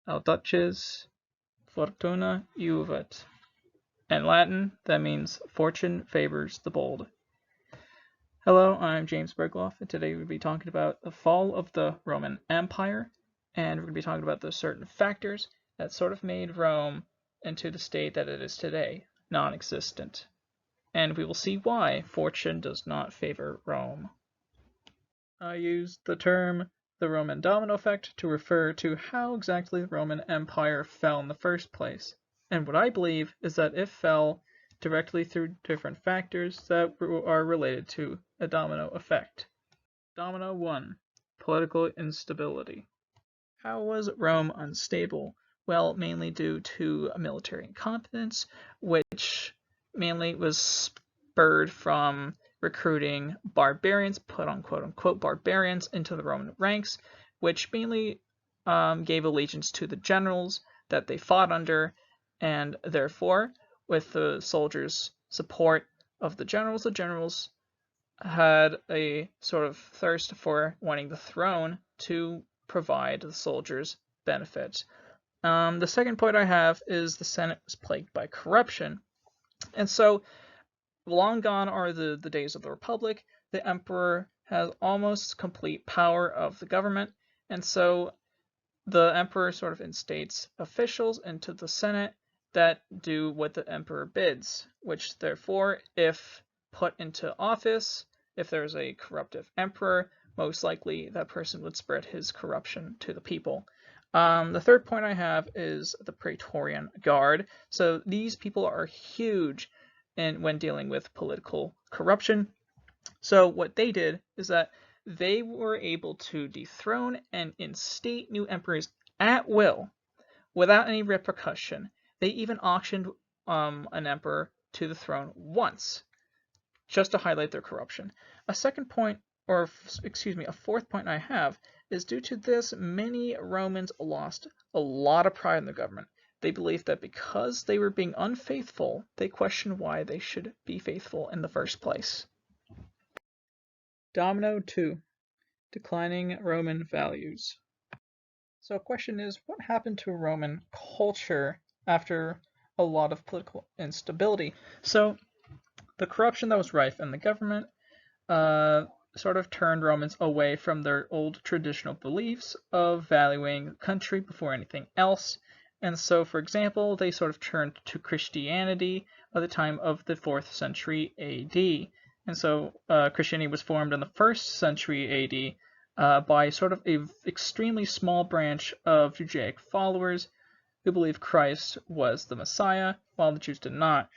audaces fortuna juvat. In Latin, that means fortune favors the bold. Hello, I'm James Bergloff, and today we'll be talking about the fall of the Roman Empire, and we're going to be talking about the certain factors that sort of made Rome into the state that it is today, non-existent. And we will see why fortune does not favor Rome. I use the term the Roman domino effect to refer to how exactly the Roman Empire fell in the first place. And what I believe is that it fell directly through different factors that are related to a domino effect. Domino 1. Political instability. How was Rome unstable? Well, mainly due to military incompetence, which mainly was spurred from recruiting barbarians, put on quote-unquote barbarians, into the Roman ranks, which mainly gave allegiance to the generals that they fought under, and therefore, with the soldiers' support of the generals had a sort of thirst for wanting the throne to provide the soldiers benefits. The second point I have is the Senate was plagued by corruption, and so long gone are the days of the Republic. The emperor has almost complete power of the government, and so the emperor sort of instates officials into the Senate that do what the emperor bids, which therefore, if put into office, if there's a corruptive emperor, most likely that person would spread his corruption to the people. The third point I have is the Praetorian Guard. So these people are huge when dealing with political corruption. So what they did is that they were able to dethrone and instate new emperors at will without any repercussion. They even auctioned an emperor to the throne once, just to highlight their corruption. A fourth point I have is due to this, many Romans lost a lot of pride in the government. They believed that because they were being unfaithful, they questioned why they should be faithful in the first place. Domino 2. Declining Roman values. So the question is, what happened to Roman culture after a lot of political instability? So the corruption that was rife in the government sort of turned Romans away from their old traditional beliefs of valuing the country before anything else. And so, for example, they sort of turned to Christianity at the time of the 4th century AD. And so Christianity was formed in the 1st century AD by sort of an extremely small branch of Judaic followers who believed Christ was the Messiah, while the Jews did not.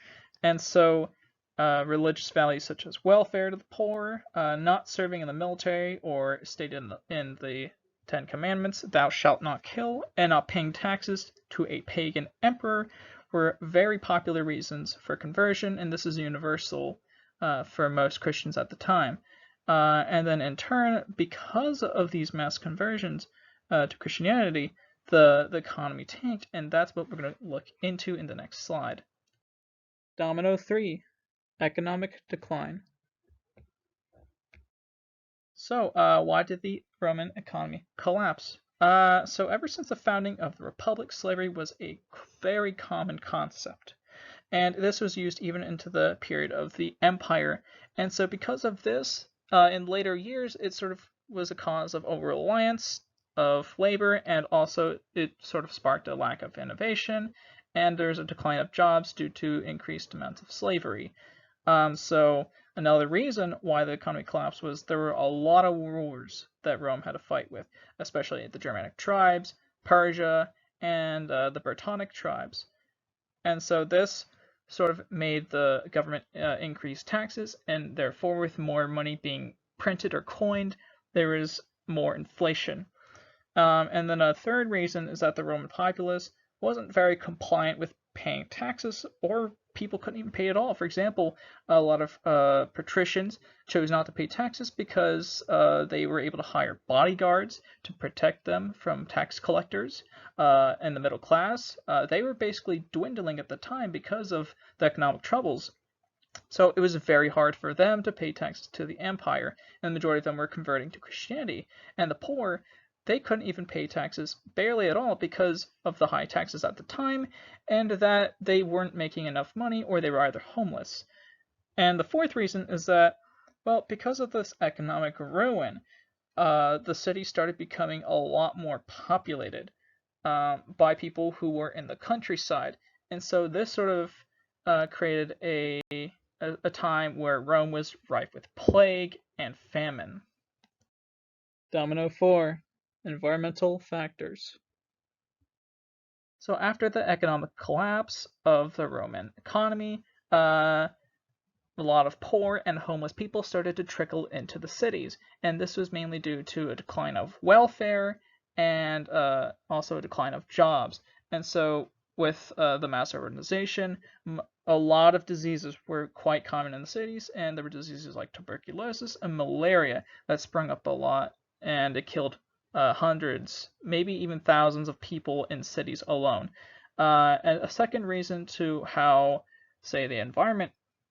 And so religious values such as welfare to the poor, not serving in the military, or stated in the Ten Commandments, thou shalt not kill, and not paying taxes to a pagan emperor were very popular reasons for conversion, and this is universal for most Christians at the time. And then in turn, because of these mass conversions to Christianity, the economy tanked, and that's what we're going to look into in the next slide. Domino 3. Economic decline. So, why did the Roman economy collapse? So ever since the founding of the Republic, slavery was a very common concept. And this was used even into the period of the Empire. And so because of this, in later years, it sort of was a cause of over-reliance of labor, and also it sort of sparked a lack of innovation, and there's a decline of jobs due to increased amounts of slavery. So another reason why the economy collapsed was there were a lot of wars that Rome had to fight with, especially the Germanic tribes, Persia, and the Brittonic tribes. And so this sort of made the government increase taxes, and therefore with more money being printed or coined, there is more inflation. And then a third reason is that the Roman populace wasn't very compliant with paying taxes, or people couldn't even pay at all. For example, a lot of patricians chose not to pay taxes because they were able to hire bodyguards to protect them from tax collectors. And the middle class, they were basically dwindling at the time because of the economic troubles. So it was very hard for them to pay taxes to the empire, and the majority of them were converting to Christianity. And the poor, they couldn't even pay taxes barely at all because of the high taxes at the time, and that they weren't making enough money or they were either homeless. And the fourth reason is that, well, because of this economic ruin, the city started becoming a lot more populated by people who were in the countryside. And so this sort of created a time where Rome was rife with plague and famine. Domino 4. Environmental factors. So after the economic collapse of the Roman economy, a lot of poor and homeless people started to trickle into the cities, and this was mainly due to a decline of welfare and also a decline of jobs. And so with the mass urbanization, a lot of diseases were quite common in the cities, and there were diseases like tuberculosis and malaria that sprung up a lot, and it killed hundreds, maybe even thousands of people in cities alone. And a second reason to how, say, the environment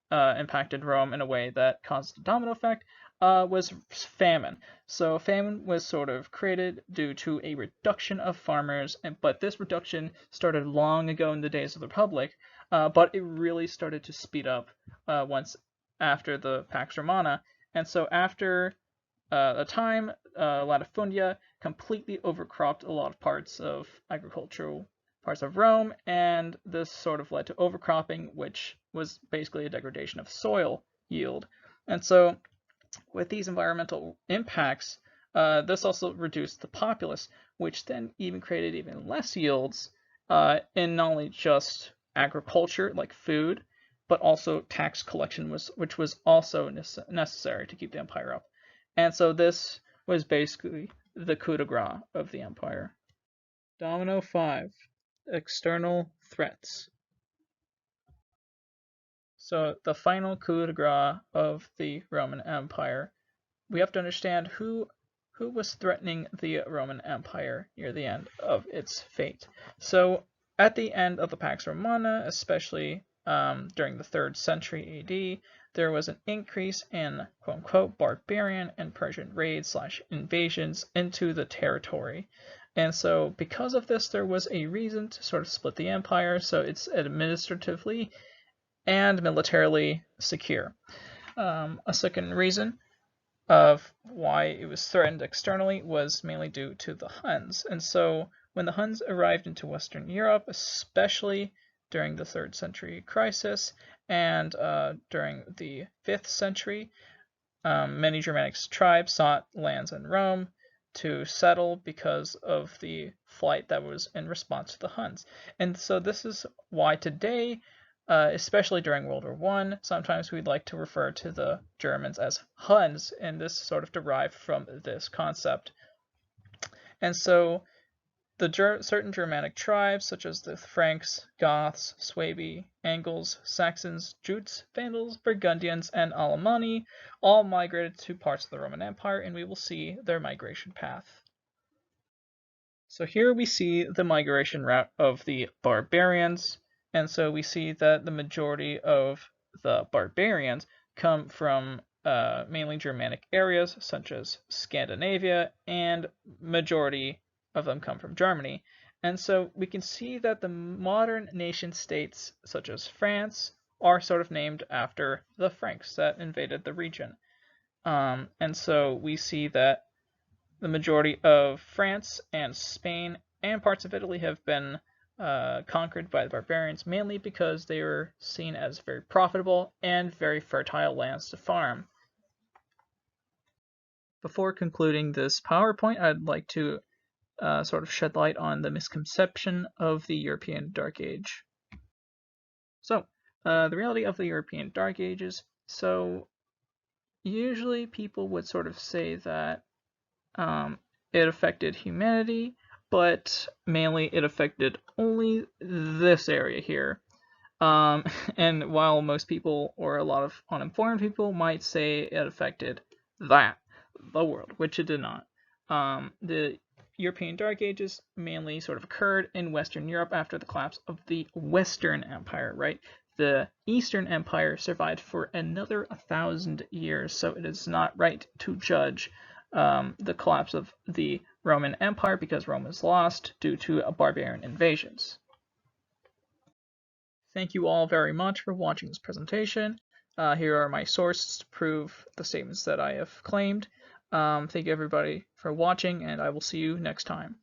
impacted Rome in a way that caused a domino effect was famine. So famine was sort of created due to a reduction of farmers, but this reduction started long ago in the days of the Republic, but it really started to speed up once after the Pax Romana. And so after a time, latifundia completely overcropped a lot of parts of agricultural parts of Rome, and this sort of led to overcropping, which was basically a degradation of soil yield. And so with these environmental impacts, this also reduced the populace, which then even created even less yields in not only just agriculture, like food, but also tax collection, which was also necessary to keep the empire up. And so this was basically the coup de grace of the empire. Domino 5. External threats. So the final coup de grace of the Roman Empire, we have to understand who was threatening the Roman Empire near the end of its fate. So at the end of the Pax Romana, especially during the 3rd century AD, there was an increase in quote-unquote barbarian and Persian raids / invasions into the territory. And so because of this, there was a reason to sort of split the empire, so it's administratively and militarily secure. A second reason of why it was threatened externally was mainly due to the Huns. And so when the Huns arrived into Western Europe, especially during the 3rd century crisis and during the 5th century, many Germanic tribes sought lands in Rome to settle because of the flight that was in response to the Huns. And so this is why today, especially during World War I, sometimes we'd like to refer to the Germans as Huns, and this sort of derived from this concept. And so the certain Germanic tribes, such as the Franks, Goths, Suebi, Angles, Saxons, Jutes, Vandals, Burgundians, and Alemanni, all migrated to parts of the Roman Empire, and we will see their migration path. So here we see the migration route of the barbarians, and so we see that the majority of the barbarians come from mainly Germanic areas, such as Scandinavia, and majority of them come from Germany. And so we can see that the modern nation states, such as France, are sort of named after the Franks that invaded the region. And so we see that the majority of France and Spain and parts of Italy have been conquered by the barbarians, mainly because they were seen as very profitable and very fertile lands to farm. Before concluding this PowerPoint, I'd like to sort of shed light on the misconception of the European Dark Age. So, the reality of the European Dark Ages. So, usually people would sort of say that it affected humanity, but mainly it affected only this area here. And while most people, or a lot of uninformed people, might say it affected the world, which it did not. The European Dark Ages mainly sort of occurred in Western Europe after the collapse of the Western Empire, right? The Eastern Empire survived for another 1,000 years, so it is not right to judge the collapse of the Roman Empire because Rome was lost due to barbarian invasions. Thank you all very much for watching this presentation. Here are my sources to prove the statements that I have claimed. Thank you everybody for watching, and I will see you next time.